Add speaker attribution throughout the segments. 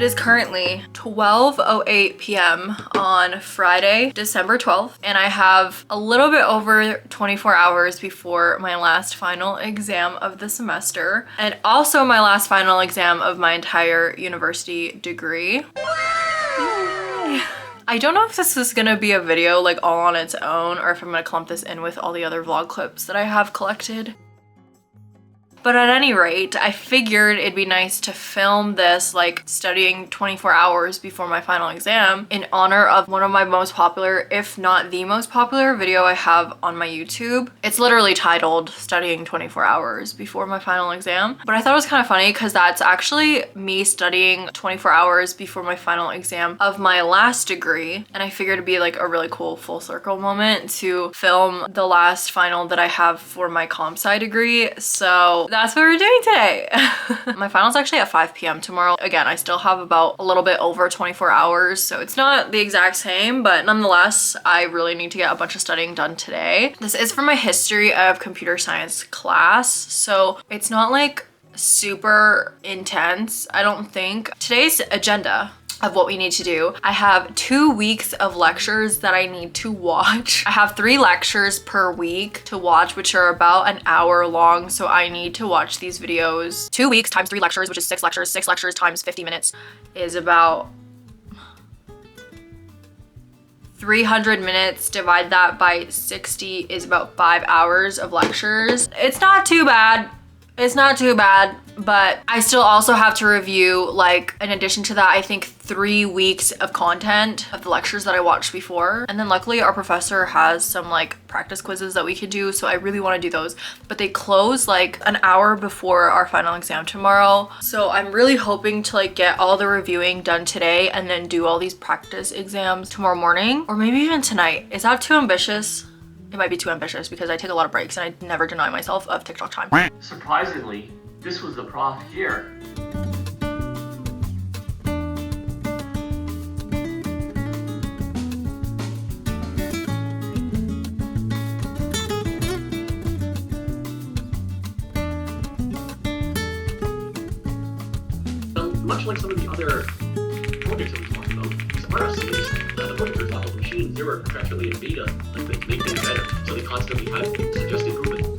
Speaker 1: It is currently 12:08 p.m. on Friday, December 12th, and I have a little bit over 24 hours before my last final exam of the semester, and also my last final exam of my entire university degree. I don't know if this is gonna be a video like all on its own or if I'm gonna clump this in with all the other vlog clips that I have collected. But at any rate, I figured it'd be nice to film this like studying 24 hours before my final exam in honor of one of my most popular, if not the most popular video I have on my YouTube. It's literally titled Studying 24 Hours Before My Final Exam. But I thought it was kind of funny because that's actually me studying 24 hours before my final exam of my last degree. And I figured it'd be like a really cool full circle moment to film the last final that I have for my comp sci degree. So that's what we're doing today. My final's actually at 5 p.m. tomorrow. Again, I still have about a little bit over 24 hours, so it's not the exact same, but nonetheless, I really need to get a bunch of studying done today. This is for my history of computer science class, so it's not like super intense, I don't think. Today's agenda of what we need to do. I have 2 weeks of lectures that I need to watch. I have 3 lectures per week to watch, which are about an hour long. So I need to watch these videos. 2 weeks times 3 lectures, which is 6 lectures. 6 lectures times 50 minutes is about 300 minutes. Divide that by 60 is about 5 hours of lectures. It's not too bad. It's not too bad, but I still also have to review, like, in addition to that, I think 3 weeks of content of the lectures that I watched before. And then luckily our professor has some like practice quizzes that we could do, so I really want to do those. But they close like an hour before our final exam tomorrow. So I'm really hoping to like get all the reviewing done today and then do all these practice exams tomorrow morning, or maybe even tonight. Is that too ambitious? It might be too ambitious because I take a lot of breaks and I never deny myself of TikTok time.
Speaker 2: Surprisingly, this was the prof here. Much like some of the other projects that we talked about, RFCs, the projectors off of machines, they were perpetually in beta, like they make things better, so they constantly have suggest improvement.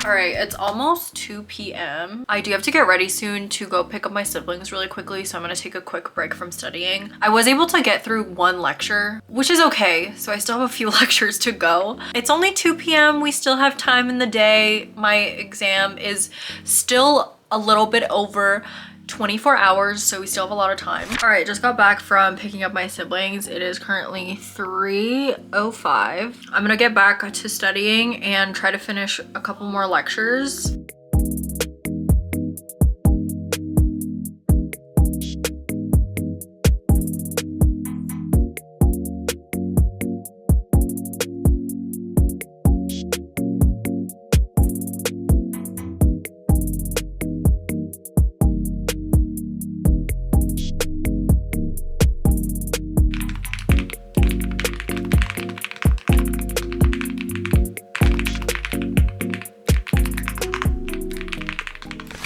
Speaker 1: All right, it's almost 2 p.m. I do have to get ready soon to go pick up my siblings really quickly, so I'm gonna take a quick break from studying. I was able to get through 1 lecture, which is okay, so I still have a few lectures to go. It's only 2 p.m. We still have time in the day. My exam is still a little bit over 24 hours, so we still have a lot of time. All right, just got back from picking up my siblings. It is currently 3:05. I'm gonna get back to studying and try to finish a couple more lectures.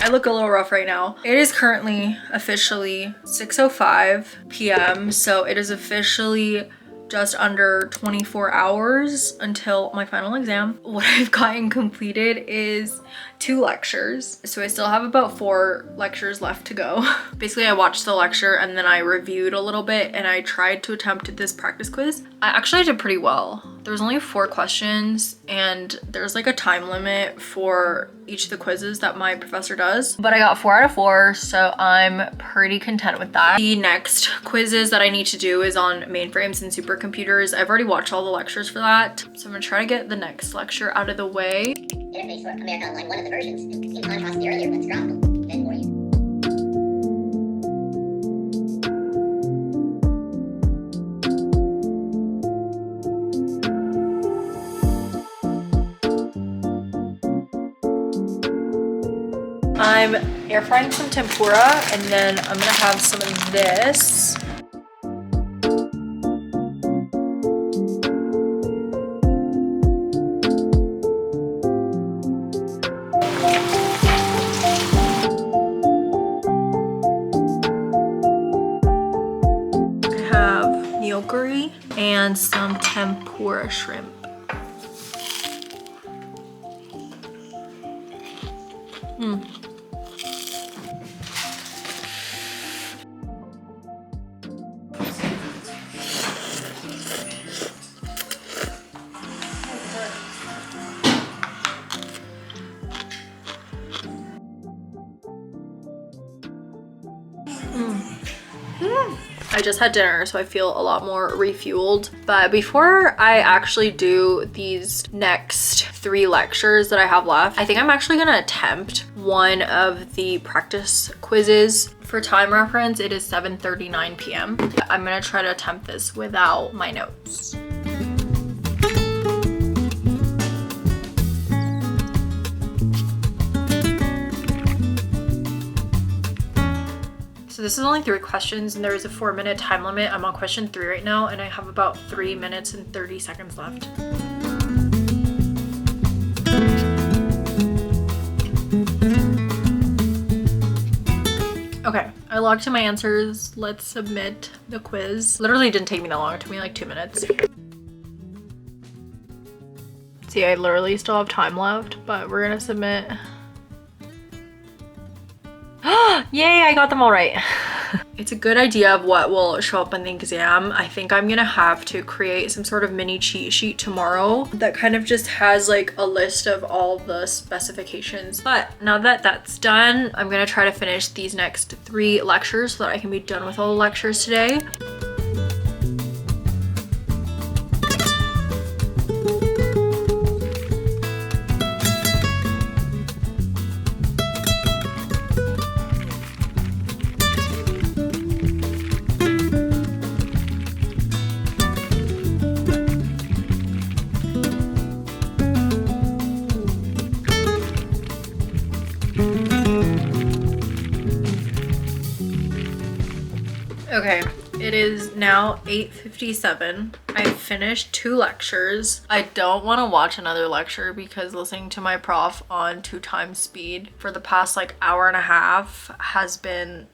Speaker 1: I look a little rough right now. It is currently officially 6:05 p.m. So it is officially just under 24 hours until my final exam. What I've gotten completed is 2 lectures. So I still have about 4 lectures left to go. Basically, I watched the lecture and then I reviewed a little bit and I tried to attempt this practice quiz. I actually did pretty well. There was only 4 questions and there's like a time limit for each of the quizzes that my professor does. But I got 4 out of 4, so I'm pretty content with that. The next quizzes that I need to do is on mainframes and supercomputers. I've already watched all the lectures for that. So I'm gonna try to get the next lecture out of the way.
Speaker 3: Interface for America Online, one of the versions, in contrast to the earlier ones, dropped then more.
Speaker 1: I'm air frying some tempura, and then I'm gonna have some of this. Curry and some tempura shrimp. I just had dinner, so I feel a lot more refueled. But before I actually do these next 3 lectures that I have left, I think I'm actually gonna attempt one of the practice quizzes. For time reference, it is 7:39 p.m. I'm gonna try to attempt this without my notes. So this is only 3 questions and there is a 4-minute time limit. I'm on question 3 right now and I have about 3 minutes and 30 seconds left. Okay, I logged in my answers. Let's submit the quiz. Literally didn't take me that long. It took me like 2 minutes. See, I literally still have time left, but we're gonna submit. Yay, I got them all right. It's a good idea of what will show up on the exam. I think I'm gonna have to create some sort of mini cheat sheet tomorrow that kind of just has like a list of all the specifications. But now that that's done, I'm gonna try to finish these next 3 lectures so that I can be done with all the lectures today. Okay, it is now 8:57. I finished 2 lectures. I don't want to watch another lecture because listening to my prof on 2 times speed for the past like hour and a half has been,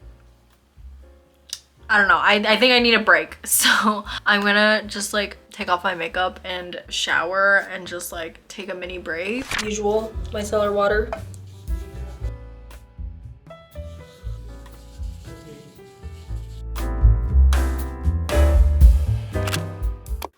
Speaker 1: I don't know, I think I need a break. So I'm gonna just like take off my makeup and shower and just like take a mini break. Usual micellar water.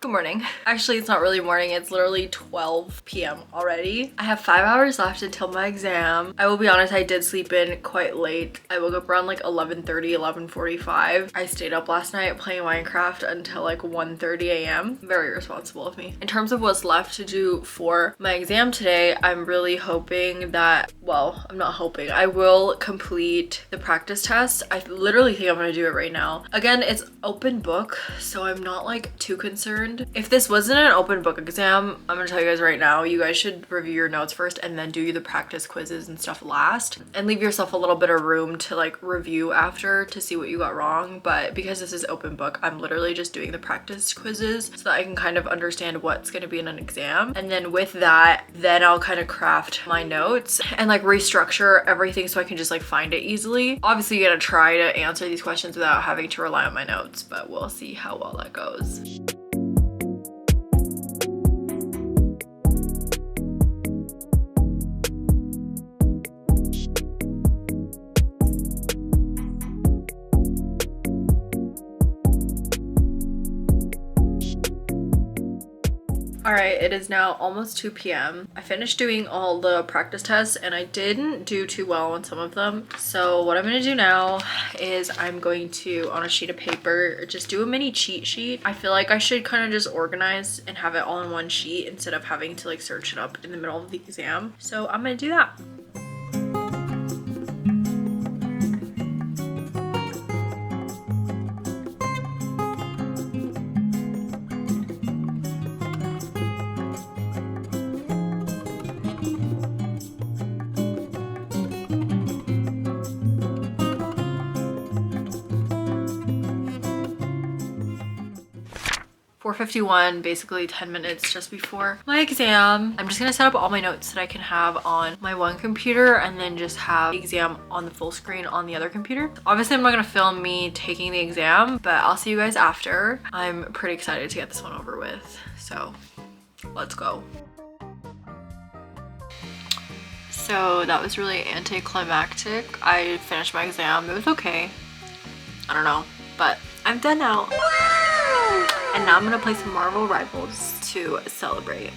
Speaker 1: Good morning. Actually, it's not really morning. It's literally 12 p.m. already. I have 5 hours left until my exam. I will be honest, I did sleep in quite late. I woke up around like 11:30, 11:45. I stayed up last night playing Minecraft until like 1:30 a.m. Very responsible of me. In terms of what's left to do for my exam today, I'm really hoping that, well, I'm not hoping, I will complete the practice test. I literally think I'm gonna do it right now. Again, it's open book, so I'm not like too concerned. If this wasn't an open book exam, I'm gonna tell you guys right now, you guys should review your notes first and then do the practice quizzes and stuff last, and leave yourself a little bit of room to like review after to see what you got wrong. But because this is open book, I'm literally just doing the practice quizzes so that I can kind of understand what's gonna be in an exam. And then with that, then I'll kind of craft my notes and like restructure everything so I can just like find it easily. Obviously, you're gonna try to answer these questions without having to rely on my notes, but we'll see how well that goes. All right, it is now almost 2 p.m. I finished doing all the practice tests and I didn't do too well on some of them. So what I'm gonna do now is I'm going to, on a sheet of paper, just do a mini cheat sheet. I feel like I should kind of just organize and have it all in one sheet instead of having to like search it up in the middle of the exam. So I'm gonna do that. 4:51, basically 10 minutes just before my exam. I'm just gonna set up all my notes that I can have on my one computer and then just have the exam on the full screen on the other computer. Obviously, I'm not gonna film me taking the exam, but I'll see you guys after. I'm pretty excited to get this one over with, so let's go. So that was really anticlimactic. I finished my exam. It was okay. I don't know, but I'm done now. And now I'm gonna play some Marvel Rivals to celebrate.